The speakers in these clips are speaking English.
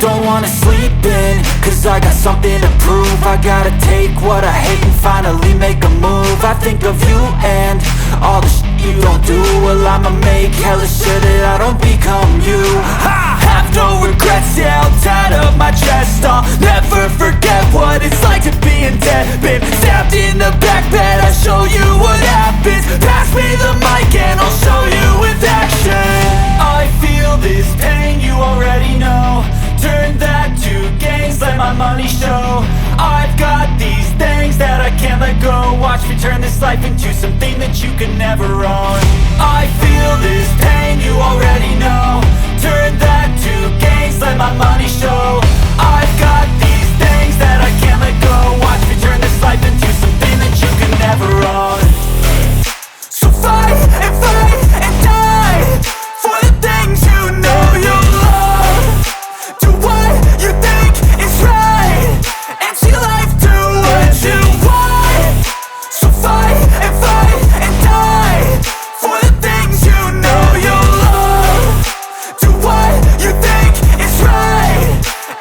don't wanna sleep in, cause I got something to prove. I gotta take what I hate and finally make a move. I think of you and all the shit you don't do. Well, I'ma make hella sure that I don't become you. I have no regrets, yeah, I'll tie up my chest. I'll never forget what it's like to be in debt. Been stabbed in the back bed, I'll show you what happens. Pass me the mic and I'll show you with action. I feel this pain, you already know. Turn that to gains, let my money show. I've got these things that I can't let go. Watch me turn this life into something that you can never own. I feel this pain, you already know. Turn that to gains, let my money show. I've got these things that I can't let go. Watch me turn this life into something that you can never own. So fight and die for the things you know you love. Do what you think is right and see life do what you want. So fight and die for the things you know you love. Do what you think is right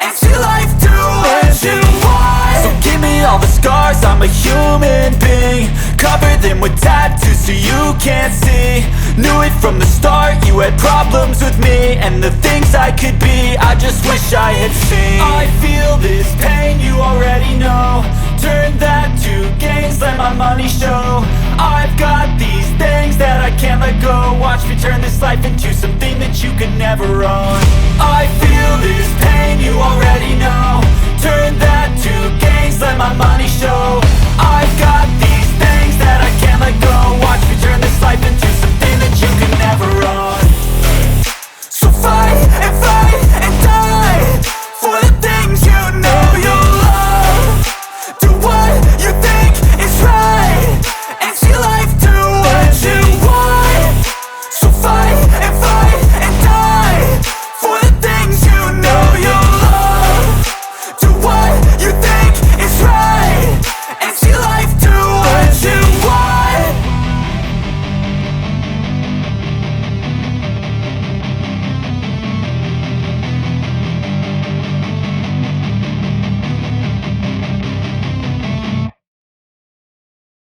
and see life do what you want. So give me all the scars, I'm a human being. Cover them with tattoos so you can't see. Knew it from the start, you had problems with me and the things I could be, I just wish I had seen. I feel this pain, you already know. Turn that to gains, let my money show. I've got these things that I can't let go. Watch me turn this life into something that you can never own. I feel this pain, you already know. Turn that to gains, let my money show.